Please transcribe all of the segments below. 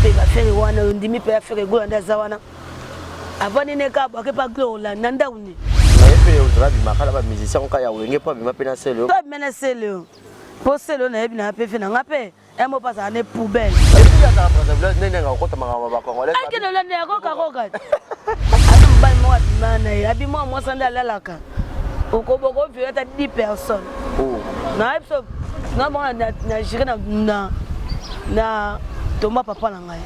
pe ba faire wana ndimi pe faire gola ndaza wana avant ni neka ba ke pa glola nanda uni pe odra bi makala ba musicien ka ya wenge pa bi mapena selo to mena selo po selo na ebi na pe fe na ngape e mo pasa ne poubelle et puis ya ta président nene nga ko ta manga ba congolais ai ke no lande ko ka atu mbal mo abimana abi mo sanda lalaka okoboko violeta 10 personnes na episode na bon na jire na tomba papa na ngai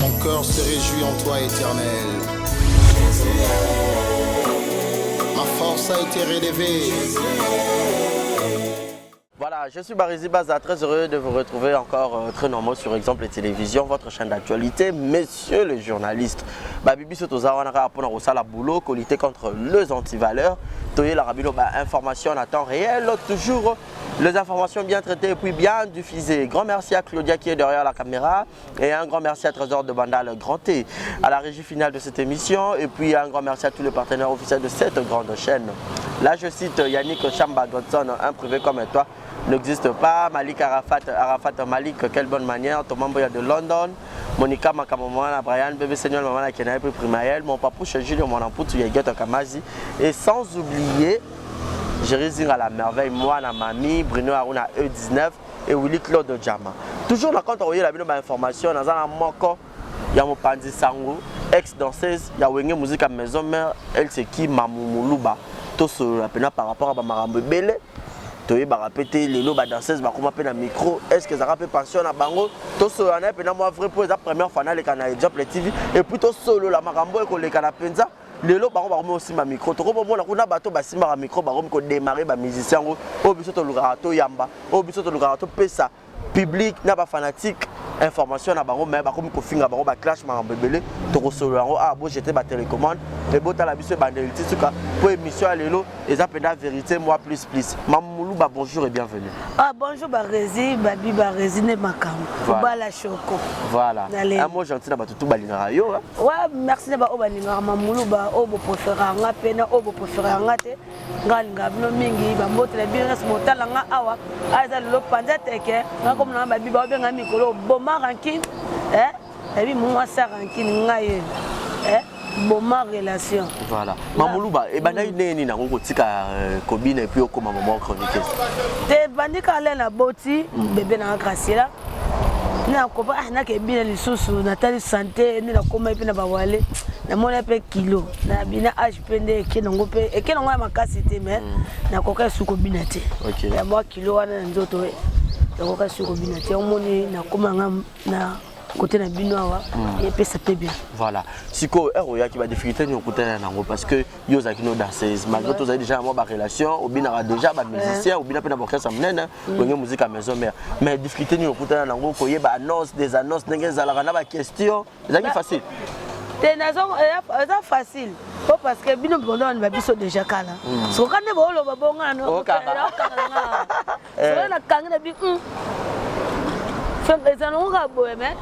Mon cœur se réjouit en toi, Éternel. Ma force a été relevée. Voilà, je suis Barizy Baza, très heureux de vous retrouver encore très nombreux sur Exemple Télévision, votre chaîne d'actualité, messieurs les journalistes. Bibi Sotoza, on a pour la boulot, lutter contre les antivaleurs. Toye la rabino, information en temps réel, toujours les informations bien traitées et puis bien diffusées. Grand merci à Claudia qui est derrière la caméra et un grand merci à Trésor de Banda, le Grand T, à la régie finale de cette émission et puis un grand merci à tous les partenaires officiels de cette grande chaîne. Là, je cite Yannick Chamba Godson, un privé comme toi n'existe pas. Malik Arafat Malik, quelle bonne manière. Thomas Boya de London. Monica Makamomana, Brian, bébé Seigneur, maman qui n'a pas pris Primaël. Mon papouche Julio, mon ampoutou, Yagat Kamazi. Et sans oublier, Jérémy à la merveille, moi, la mamie, Bruno Aruna E19 et Willy Claude Djama. Toujours quand on voyait la vidéo d'information, dans un moko, il y a mon Pandi Sango, ex-danseuse, il y a Wenge Musique à maison mère, elle c'est qui Mamoulouba. Tout ce par rapport à Marambe Bele. Tu vas répéter les lots danseuses, comment appeler un micro, est-ce que ça rappelle pension à Bango, tout ce qu'on a moi vrai pour la première fois les canaux Exemple TV et puis tout solo la Marambo et les canapés les lots baron baron aussi ma micro to ko bona kuna bato basima ma micro baron ko démarrer ba musicien au biso to lugara to yamba au biso to lugara to pesa public na ba fanatique information na bango mais ba comme ko finga bango ba clash Marambo belé to ko solo yango ah bo j'étais ba télécommande et bota la biso bandeliti suka pour émission à lelo et ça penda vérité moi plus Mamoulouba bonjour et bienvenue. Ah bonjour Barizy babi Barizy ne makam bala choko voilà un mot gentil na batutu balingara yo ouais merci na ba obalingara Mamoulouba obo préférer nga pena obo préférer nga te ngalinga bino mingi ba mbotela bien na motala nga awa aza lo panja teke nga comme na babi ba benga mikolo boma rankin et puis moi ça rankin nga ye bon ma relation voilà Mamoulouba et bana neni na ngoko tika Kobine et puis okoma maman chroniqueuse te bandika ale na boti bébé na Graciela na ko ba na ke bina lisusu na tali santé ni na koma pe na bawale na mona pe kilo na bina age pende ke ngo pe e ke ngo makasi te mais na ko ka suko bina te ya mo kilo wana nzoto na ko ka suko bina te o moni na koma na côté na binoa et puis ça peut bien voilà siko eroya qui va difficulté ni côté na ngo parce que yo zakino danseuse malgré tout ça déjà moi ba relation ou bien déjà ba musicien ou bien pe na orchestre mnene bongo musique à maison mère mais difficulté ni côté na ngo ko yeba annonce des annonces n'engeza la na ba question zaki facile te nazo ça facile parce que bino bono ba biso déjà kala so quand ne bolo ba bonga no so na kanga bi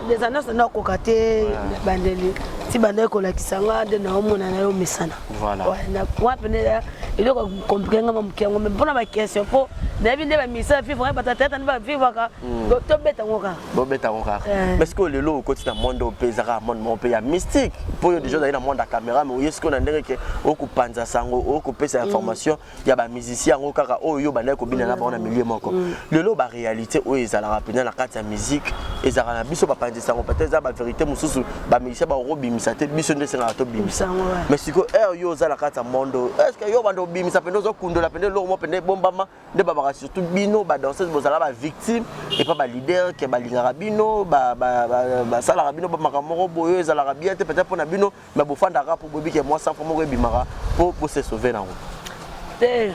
les annonces na kokate bandeli ti bandeli ko la kisanga de na omona na yo mesana voilà na kwa pene ile ko compliquer ngam mkiango mais bona ba question po na bi ndeba misa fi vrai batata tata ba vivre ka to beta ngoka bo beta ngoka parce que le lot côté na monde au pezara monde mon pays mystique pour yo déjà dans le monde à caméra mais est-ce qu'on a ndenge que okupanza sango okupesa information ya ba musicien ngokaka oyo bandeli ko bina na ba na milieu moko le lot ba réalité o ezala rapidement na kati ya musique ezala na biso ba panza sango peut-être za ba vérité mususu ba musicien ba robimisa te biso ndese na to bimisa mais siko yo za la kati ya monde est-ce que yo bando bimisa pendo zo kundola pendo lo mo pende bombama de ba surtout bino ba danseuse bozala ba victime et pas ba leader qui ba lingara bino ba sala bino ba makamoko boyo ezala bien te peut-être pour na bino mais bo fanda rap pour bobi que moi ça faut mo bimara pour se sauver na ngo te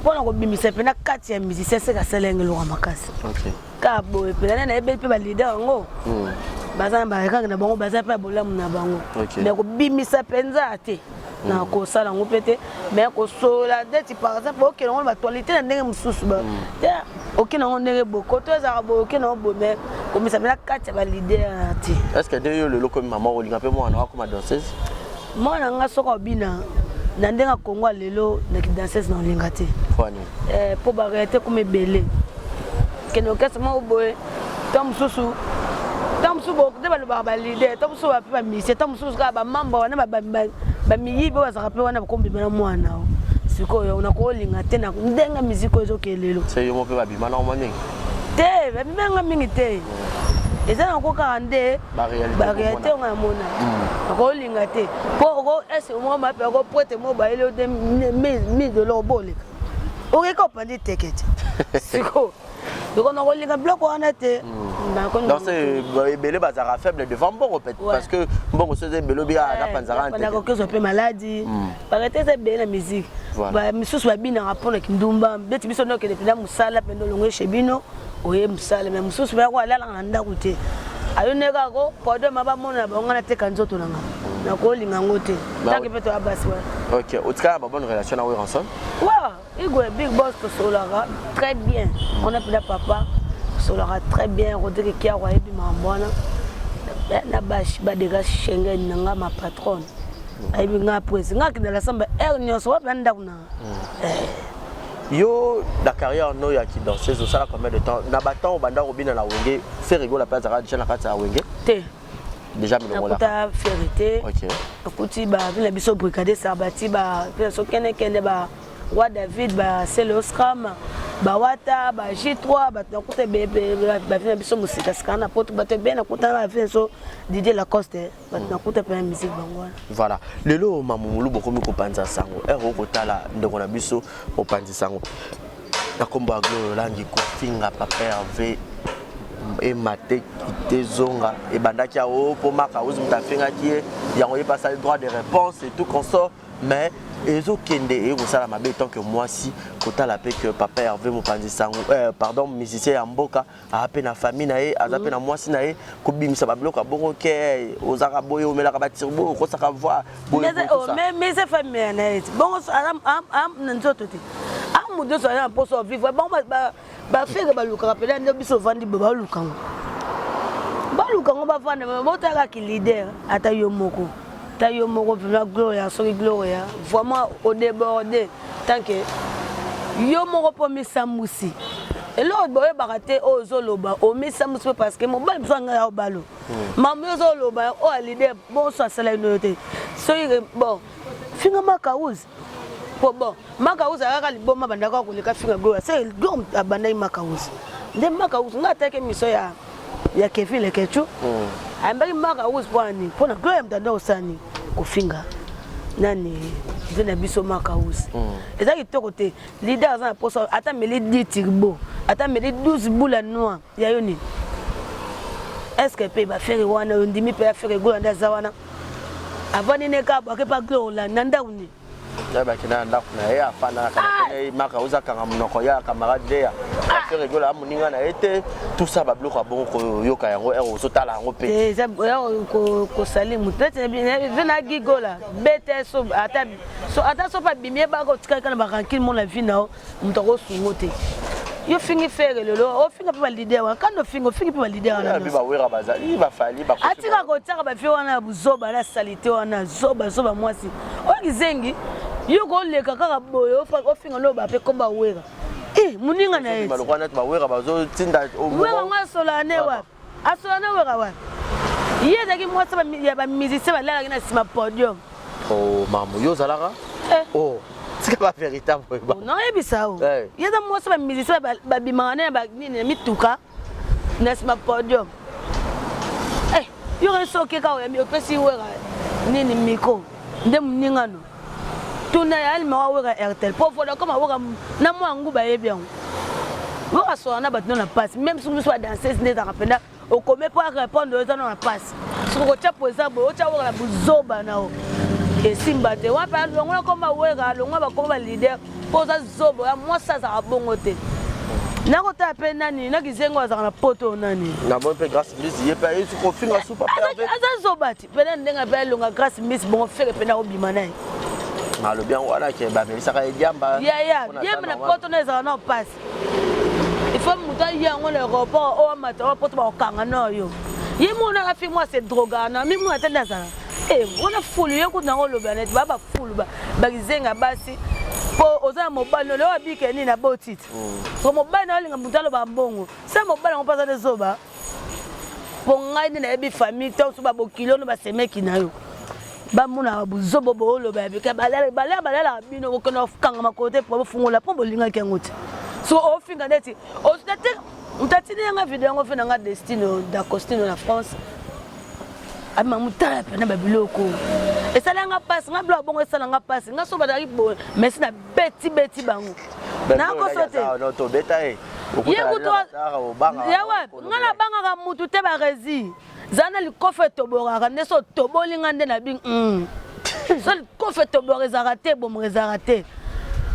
pour na ko bimisa pena kati ya musicien c'est ka selenge lo makasi OK ka boye pena na ebe pe ba leader ngo bazana ba kanga na bango baza pa bolamu na bango mais ko bimisa penza te na ko sala ngo pete mais ko sola deti par exemple OK na ba toilette na ndenge mususu ba OK na ndenge boko to za bo OK na bo mais Comme ça, mais kati ya ba leader ti. Est-ce que de yo le loco maman olinga pe moi na comme danseuse? Moi na nga soko bina na ndenga Congo lelo na ki danseuse na olinga te. Kwani? Po ba réalité comme belé. Que no kasa mo boy tam susu bo de ba leader tam susu ba mise tam susu ka ba mamba wana ba miyibe wa zaka pe wana ba kombi bana mwana. Siko yo na ko olinga te na ndenga muziki ezo kelelo. C'est yo mo pe ba bima na o mami. Te ba bima mingi te. Eza na ko 42 ba réalité on a mona. Ko linga te. Po ko ese mo ma pe ko pote mo ba ile de $1000 boleka. O ke ko pandi ticket. Siko. Donc on a linga bloc on a te. Donc c'est belé bazara faible devant bon peut parce que bon c'est belé bien na panzara on a ko so pe maladie. Paraître c'est bien la musique. Ba misusu ba bina rapona kindumba. Beti biso no ke de pina musala pe no longo chebino. Oye musala mais mususu ba ko alala na ndaku te ayo neka ko podo maba mona ba ngana te kanzoto nanga na ko linga ngote taki peto abasi wa. OK, otika ba bonne relation na ensemble? Wa Igwe big boss to Solara très bien, on appelle papa Solara très bien, Rodrigue qui a royé du mambona na bash ba dega Schengen nanga ma patronne ay bi nga presi nga ki de la samba nyoso wa banda kuna Yo, la carrière no ya qui danseuse au sala combien de temps? Na baton banda robina la wenge, fait rigolo la place déjà na kata wenge. Te. Déjà me le ta fierté. OK. Akuti ba vina biso brigade sabati ba so kene ba wa David ba Celoscram ba wata ba J3 ba nakute ba vina biso musika skana poto ba te bien nakuta ba vina so DJ Lacoste ba nakute pe musique bangwana. Voilà. Lelo mamulu bokomi ko panza sango. Ero ko tala ndeko na biso ko panza sango. Na komba glo langi ko finga papa Hervé et maté kité zonga et bandaki a o po maka ozu mtafinga ki yango ye passa le droit de réponse et tout consort mais ezo kende e ko sala mabe tant que moi si kota la paix que papa Hervé mopanzi sango pardon musicien ya mboka a pe na famille na e aza pe na moi si na e ko bimisa ba bloka bongo ke ozaka boye o melaka ba tirbo ko saka voix mais c'est famille na e bongo am nzoto te am mudo so na poso vivre bon ba fere ba luka pele ndo biso vandi ba lukango ba vanda motaka ki leader ata yo moko vraiment gloria sorry gloria vraiment au débordé tant que yo moko po misamusi et l'autre boye baraté o zoloba o misamusi parce que mon bal besoin nga balo mamu yo zoloba o leader bon so sala noté so bon finga makauz bon makauz aka liboma bandaka ko leka finga gloria c'est gom abandai makauz nde makauz ngata ke miso ya Kevin Lekechu ambaki makauz bwani pona gloria mtandao sani kofinga nani vena biso makaus eza kitoko te leader azana poso ata meli 10 turbo ata meli 12 boula noir ya yoni est-ce que pe ba faire wana ndimi pe faire go nda zawana avani ne ka ba ke pa glola nanda uni ya ba kina nda kuna ya afana kana makauza kanga munoko ya camarade ya faire go la muninga na ete tout ça ba bloka bon ko yoka yango ero sotala yango pe eza ko salimu tete vena gigola bete so ata so pa bimie ba ko tika kana ba rankil mon la vie na mutoko sungote yo fingi faire lelo o finga pe ba leader wa kando fingo fingi pe ba leader na ba wera bazali ba fali ba atika ko tsaka ba fi wana buzoba na salite wana zoba mwasi o kizengi yo ko leka kaka boyo o finga no ba pe ko ba wera muninga na yeti ba net ba wera bazo tinda o wera nga solane wa asolane wera wa yeda ki mwasa ba ya ba musicien ba la na sima podium oh mamu yo zalaka oh c'est pas véritable non ebisao yeda mwasa ba musicien ba bimana ba nini mituka na sima podium yo resoke ka o mi opesi wera nini miko nde muninga no tuna ya alma wera RTL pour voir comment wera na mo nguba yebian wera so na batno na passe même si vous soit danseuse ne ta rapenda o comme pas répondre aux gens na passe so ko cha poza bo o cha wera buzoba na o et simba te wa pa longa comme wera longa ba comme leader poza zobo ya mo sa za bongo te na ko ta pe nani na kizengo za na poto nani na bon pe grâce miss ye pa yesu ko finga su papa aza zobati pe ndenga pe longa grâce miss bon faire pe na obima na malo bien wala ke ba melisa ka yamba ya yema na poto na za na passe faut muta yango le report o mata o poto ba okanga no yo yimo na afi moi c'est drogana mi moi tenda ça on a foulu yo kuna ngo lobanet baba foulu ba gizenga basi po oza mobile no le wabike ni na botiti so mobile na linga mutalo ba mbongo sa mobile on passe des oba po ngai ni na ebi famille to so ba bokilo no ba semeki na yo ba muna buzobo bo lo ba bika balala bino ko no kanga makote po fungola po bolinga kengote so o finga neti o tati nga video ngo fina nga destino da Costino na France ama mutala pe na babiloko esala nga passe nga blo bongo esala nga passe nga so badari bo mais na beti bango na ko sote no to beta e yawa nga na banga ga mutu te ba rezi zana likofe toboraka neso tobolinga nde na bing so likofe toboreza raté bo mreza raté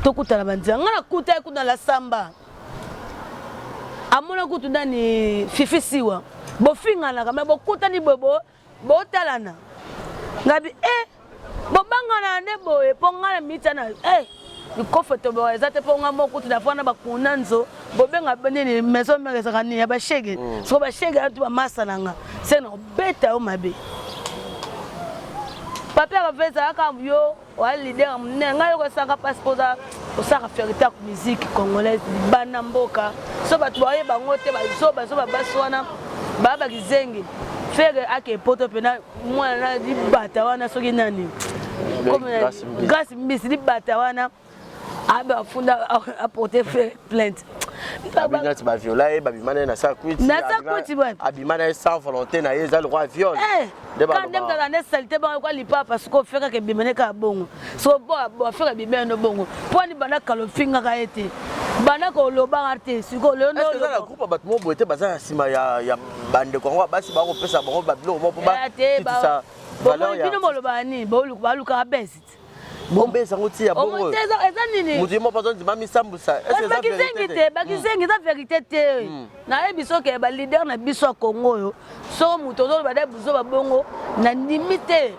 tokutala banzanga nga na kuta kuna la samba amona kutu ndani fifisiwa bo fingana kama bo kuta ni bobo bo talana ngabi bo bangana nde bo ponga mitana likofe toboreza te ponga mokutu na fana bakunanzo bo benga benene maison mereza kani ya ba shege so ba shege atu ba masananga sena beta o mabe papa aveza aka yo wa leader mnenga yo saka passeport o saka faire ta musique congolaise bana mboka so batu ba yeba ngote ba so ba baswana baba kizengi faire ake poto pena mwana di bata wana soki nani comme grâce mbisi di bata wana aba funda apporter plainte Abinati ba viola e babimana na sakuiti abimana sans volonté na yeza le roi viol quand dem dans la saleté ba ko lipa parce que feka ke bimene ka bongo so bo feka bimene bongo poni bana kalo finga ka ete bana ko loba arte siko le no est-ce que la groupe bat mo boete baza sima ya bande ko basi ba ko pesa bango babilo mo ba ça valeur ya bino mo loba ni bo luka best bombe sanguti ya bongo eza nini mudimo pas on mami sambusa est-ce que bakizengi ta vérité te na ebiso ke ba leader na biso Congo yo so muto zo ba buzo ba bongo na limite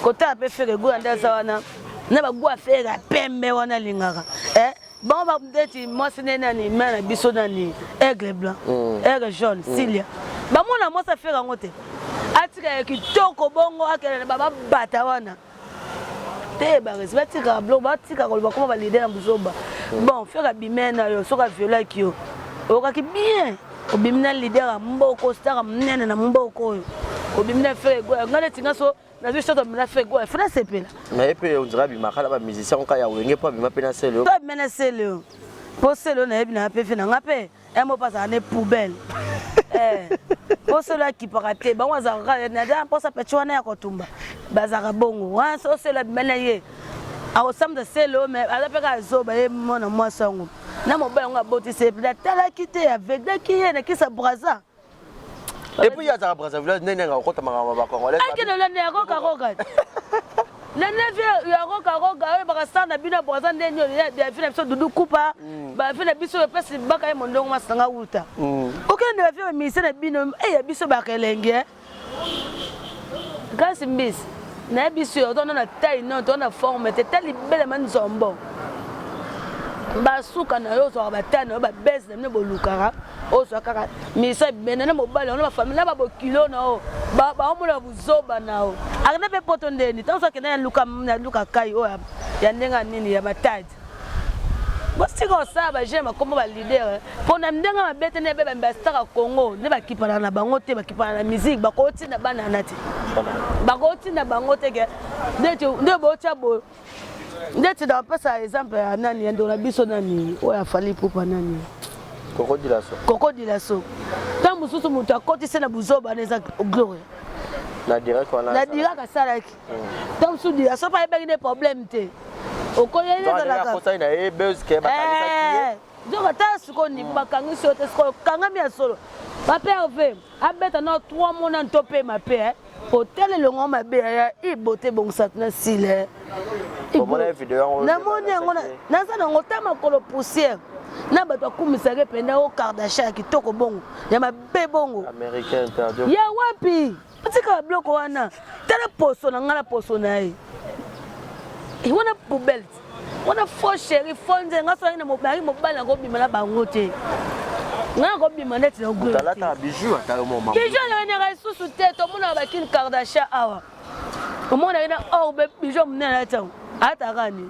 kota pe faire go anda sawana na ba go affaire pembe wana lingaka bon ba ndeti moi c'est nani na biso nani aigle blanc aigle jaune Cilia ba mona moi ça faire ngote atika kitoko bongo akela baba bata wana te ba resbatika blog batika ko ba koma ba leader na buzoba bon faire bimena yo soka viola kio okaki bien obimina leader mboko star mnene na mboko yo obimina faire go ngale tinga so na zo soto mna faire go fana sepela mais pe on dirait bimakala ba musicien ka ya wenge pa bima pena selo to mena selo po selo na ebina pe fina ngape emo pasa ne poubelle po selo ki parate ba waza na da po sa petwana ya kotumba bazaka bongo wa so selo mena ye awo samda selo mais ala pe ka zo ba ye mona moi sango na mo ba nga boti se pla tala kite avec da ki ye na kisa braza et puis ya za Brazzaville nene nga ko tamanga ba congolais akene le ne ko ka le neve ya roka ba sta na bino braza ndenyo ya fina biso dudu kupa ba fina biso pesi baka ye mondongo masanga uta okene ne va mi se na bino ya biso ba kelenge grâce mbisi na biso yo dona na taille non dona forme te tali belle man zombo ba suka na yo so ba tana ba bes na bolukara o so kaka mi se benana mobile na ba famille na ba bokilo na o ba omula buzoba na o akana pe poto ndeni tanso kena luka kai o ya ndenga nini ya batadi bosiko saba jema comme ba leader pona ndenga mabete ne beba mbastaka Congo ne ba kipana na bango te ba kipana na musique ba ko tina bana nati ba ko tina bango te ke nde bo chabo ndeti da pesa exemple ya nani ndo na biso nani o ya fali pupa nani Coco Dilaso tambu susu mutu akoti se na buzoba neza gloire na direct wana na direct salaki tambu su Dilaso pa ebe des problèmes te okoye neza la ka ko na e buzz ke ba kanisa ki donc ta suko ni bakangisi ote suko kangami ya solo papa Hervé abeta na 3 mois na topé ma paix hôtel le ngoma be ya ibote bongsa na sile Bonne vidéo na moni ngona na za na ngota makolo poussière na bato akumisake penda o Kardashian kitoko bongo ya mabe bongo américain perdu ya wapi patika bloko wana tala poso na ngala poso na ye wana poubelle wana faux chéri fonze ngaso ina mobali mobali ngo bimela bango te nga ko bima net na glo tala ta bijou ata mo mama bijou na nga susu te to mona ba kin Kardashian awa o mona ina or be bijou mna na ta ata gani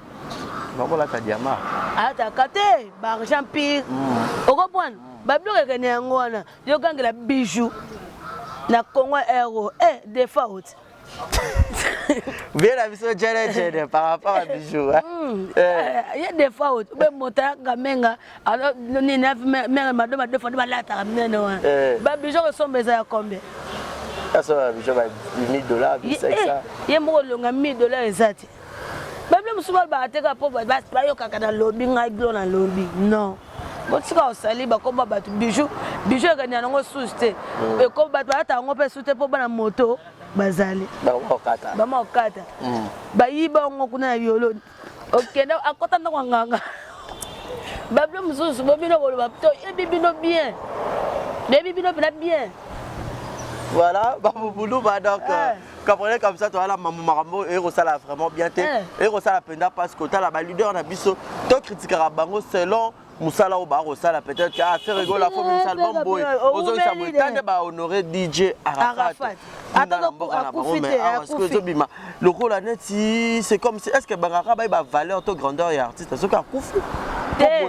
bako la ta diamant ata kate ba argent pire o ko bon ba bloque ke ne ngona yo gangela bijou na Congo euro des fautes. Bien la mission Jenny par rapport à bijou. Il y a des fautes. Ben mota gamenga alors ni neuf mais madame deux fois de la ta meno. Ba bijou ressemble à combien? Ça ça bijou ba $1000 c'est ça. Ye mo longa $1000 exact. Ba blem souvent ba te ka po ba yo kaka na lobby ngai glo na lobby. Non. Botika osali ba komba ba bijou ga nyana ngo suste. E ko ba ta ngo pe suste po bana moto. Bazali ba okata ba yiba ngo kuna yolo okenda akota ndo nganga ba blum susu bo bino ko ba to e bibino bien bien voilà ba boulou ba donc comprenez comme ça toi la maman marambo et rosala vraiment bien té et rosala penda parce que ta la ba leader na biso to critiquera bango selon musala ou ba rosala peut-être qu'à faire rigoler la fois musala bon boy ozo ça mo tande ba honorer DJ Arafat. Le rôle à net, c'est comme si est-ce que Bangara a valeur de grandeur et artiste est-ce qu'il a coupé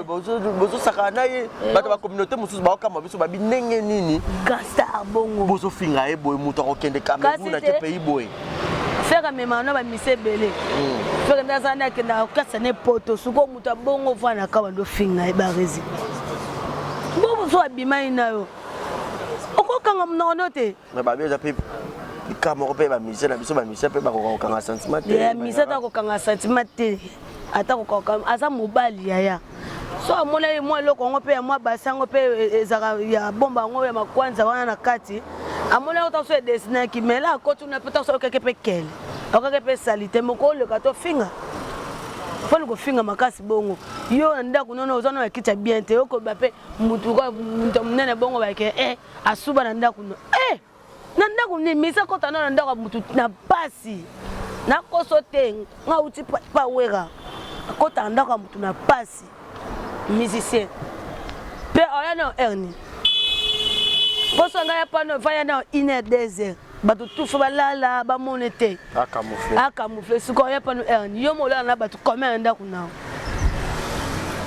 bozo sakanaye bato ba communauté mususu ba okama biso ba binenge nini gastar bongo bozo finga e boy muto okende Cameroun na te pays boy faire même na ba misebele faire ndazana kenda okasa ne poto suko muto bongo vana ka bando finga e ba rezi bobo so abima inayo okokanga mnono te na ba bia pe Cameroun pe ba mise na biso ba mise pe ba kokanga sentiment te ya mise ta kokanga sentiment te ata kokanga asa mobali yaya so amona ye moi loko ngo pe moi basango pe ezaka ya bomba ngo ya makwanza wana na kati amona ota so desina ki mela ko tuna peta so keke pe kele okake pe salite moko le kato finga fo ko finga makasi bongo yo nda kunono ozana na kicha bien te oko ba pe mutu ko mutu munene bongo ba ke asuba na nda kuno nanda kumni misa kota na nda mutu na pasi na koso te nga uti pa wera kota nda ka mutu na pasi musicien pe oya na erni boso nga ya pano vaya na ine desert batu tufu balala ba monete akamufle suko ya pano erni yo mola na batu comment nda kuna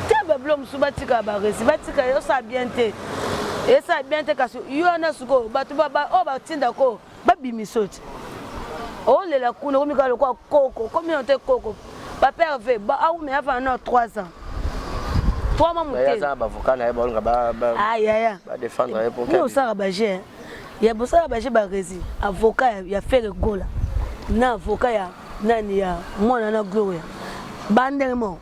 te ba blom subatika ba resi batika yo sa bien te et ça bien te kaso yo na suko batu baba o ba tinda ko ba bimisoti o le la kuna komika lo kwa koko communauté koko ba père ve ba a me avant na 3 ans 3 mois muté ya ba avocat na ba nga ba ba défendre pour que ça ba j'ai ya bosa ba j'ai ba resi avocat ya faire gola na avocat ya nani ya mwana na gloria bandemo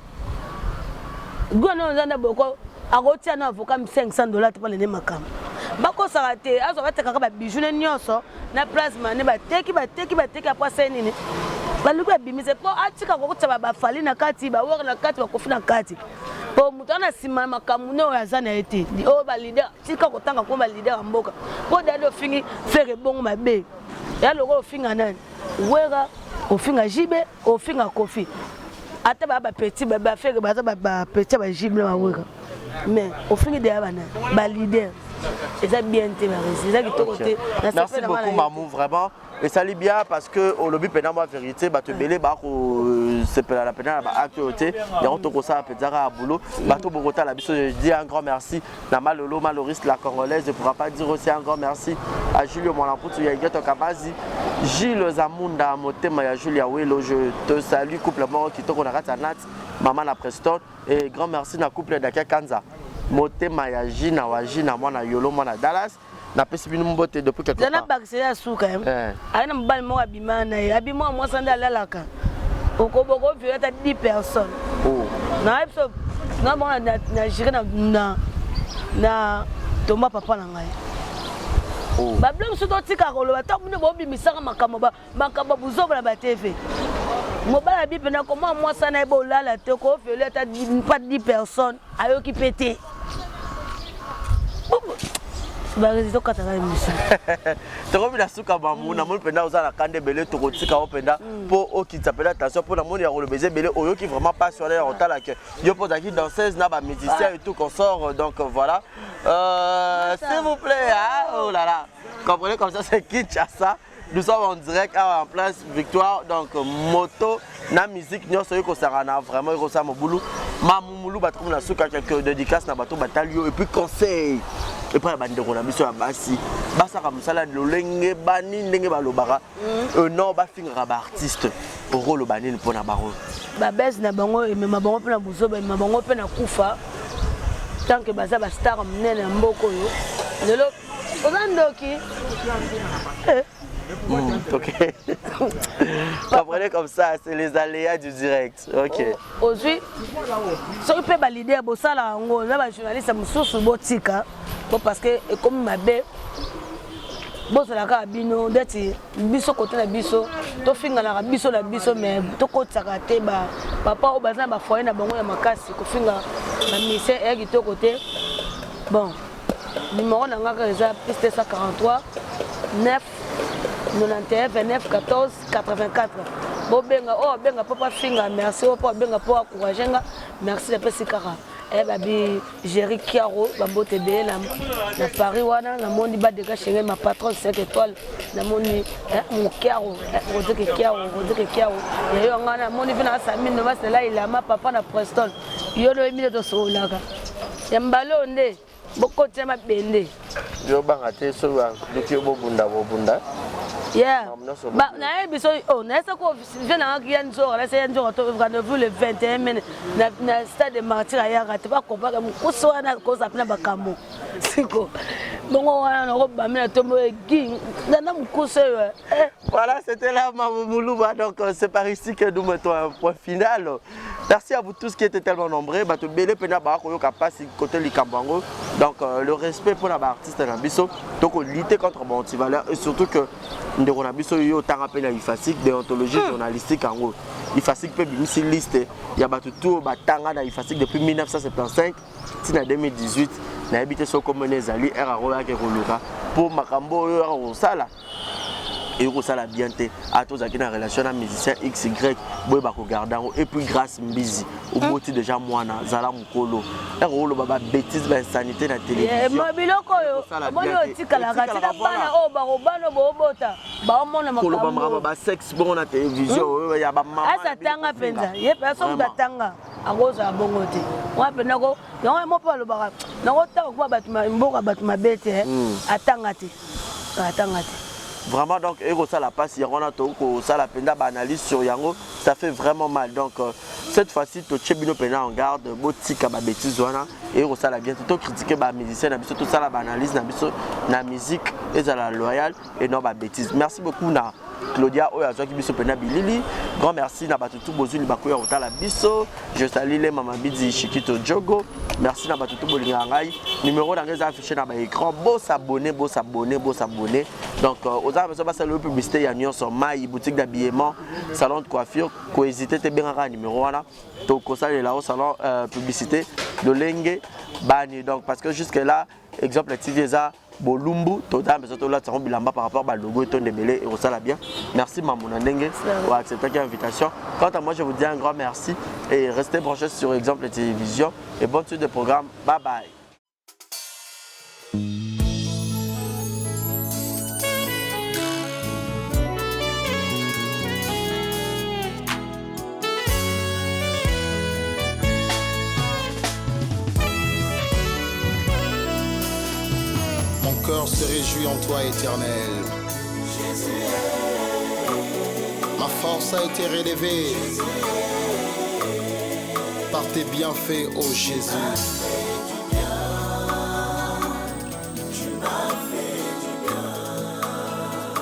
gona nzanda boko akotia na avocat $500 te pale ne makam bako sarate azo bateka ba bijou ne nyonso na plasma ne bateki après ça nini baluku abimise po atika kokutsa ba fali na kati ba wor na kati ba kofi na kati po mutana sima makamu ne oyazana ete di o ba leader tika kotanga ko ba leader mboka po dado fingi fere bongo mabe ya loko finga nani wera ofinga jibe ofinga kofi ata ba petit ba fere ba petit ba jibe na wera mais au fond de la leader et ça bien été merci beaucoup Mamou vraiment et ça lit bien parce que au lobby pendant ma vérité ba te belé ba ko c'est la pendant ba actualité et on to ko ça petara boulot ba to bogota la biso je dis un grand merci na malolo maloriste la congolaise je pourra pas dire aussi un grand merci à Julio Molamputu ya Geto Kabazi Gilles Zamunda motema ya Julia Welo je te salue couple mort qui to ko na ratanat maman na Preston et grand merci na couple d'Akia Kanza motema ya Gina wa Gina mwana yolo mwana Dallas na pesi binu mbote depuis quelque temps. Na bakse ya suka ana mbali mo abimana abimo mo sanda lalaka okoboko violeta 10 personnes na episode na bona na jira na tomba papa na ngai ba blom so to tika ko lo ba ta mune bo bimisaka makamba buzoba na ba TV mobala bipe na comment moi ça na bo lala te ko violeta pas 10 personnes ayoki pété Toko bila suka mamu na mon penda oza la kande belé toko tika o penda pour o qui t'appelle attention pour la mon ya le baiser belé oyo qui vraiment passionné en tal que yo pose qui danseuse na ba musicien et tout qu'on sort donc voilà s'il vous plaît hein? Oh là là comprenez comme ça c'est Kinshasa. Nous sommes en direct en place Victoire, donc moto, na musique, nous sommes vraiment au boulot. Mamoulou, batou na souka quelques dédicaces na bateau batalio et puis conseil. Et puis la bande de Ronabisson à Bassi. Bassa comme ça, l'olenge bani ndenge balobara. Non, ba finga ba artiste. Pour rôle bani pour na baron. Ba bes na bango et même bango pe na buzo, ba bango pe na kufa. Tant que baza ba star mnene mboko yo. Lelo, ozandoki. Ok. Comprenez comme ça, c'est les aléas du direct. Ok. Aujourd'hui, si on peut valider à Bossala, on a un journaliste à Botika, parce que comme ma belle, Bossala Bino, d'être biso côté la biso, to finga la biso, mais to côté sakate, papa au bazin, foyer na bango ya makasi, ko finga la mission et qui to côté. Bon, numéro n'a pas piste 143 9 91 29 14 84. Bon benga oh benga papa finga merci papa benga pour encourager merci de passer kara. Eh babi Jerry Kiaro bambote be na Paris wana na moni ba dega chez ma patron 5 étoiles na moni mon Kiaro Rodrigue Kiaro yo ngana moni vina sa mine va c'est là il a ma papa na Preston yo no emile to so laka yambalo nde boko tema bende yo banga te so ba dikio bobunda. Yeah. Bah, je rendez-vous le 21 mai dans le stade de Martyr à Yara. Tu vas comprendre que je suis un peu voilà, c'était là Mamoulouba. Donc c'est par ici que nous mettons un point final. Merci à vous tous qui étaient tellement nombreux. Donc le respect pour l'artiste Nabiso. Donc lutter contre mon antivaleur et surtout que nous avons eu autant rappelé à l'IFASIC, déontologie journalistique en gros. l'IFASIC peut bien une liste. Il y a tout batanga dans l'IFASIC depuis 1975 jusqu'en 2018. Na habité sur comme les alliés RRO qui roulera pour Makambo Rosala. Et Rosala bien té à tous qui dans relation à musicien XY boy bako gardant et puis grâce Mbizi au moti déjà moana zala mukolo RRO baba bêtise ba sanité na télévision. Mobiloko yo moyo tikala katika bana o barobano bobota ba omona makambo ba sexe bon na télévision ya ba mama asa tanga penza ye personne datanga akoza bongo te wa pena ko yango mo pa lo baka nako ta ko batuma mboka batuma bete atanga te. Vraiment donc et ça la passe on a tout ça la penda analyse sur yango ça fait vraiment mal donc cette fois-ci to chebino pena en garde botika ba bêtise wana et ça la bien tout critiquer ba musicien na biso tout ça la analyse na biso na musique et ça la loyal et non ba bêtise. Merci beaucoup na Claudia Oyazo qui biso pena bilili grand merci na batutu bozuli bakoya otala biso je salue les mama bidi Chikito Jogo merci na batutu bolinga ngai numéro d'angeza affiché na ba écran beau s'abonner donc aux amis ça va le publicité ya nyonso mai boutique d'habillement salon de coiffure ko hésiter te bien numéro wana to ko ça là au salon publicité de Lenge bani donc parce que jusque là exemple Tiveza Bolumbu, Toda, mais surtout là, tu bilamba par rapport au logo et ton débélé et ça la bien. Merci Mamouna Ndenge pour accepter l'invitation. Quant à moi, je vous dis un grand merci et restez branchés sur Exemple Télévision et bonne suite de programme. Bye bye. Mon cœur se réjouit en toi, Éternel. Ma force a été relevée par tes bienfaits, ô Jésus.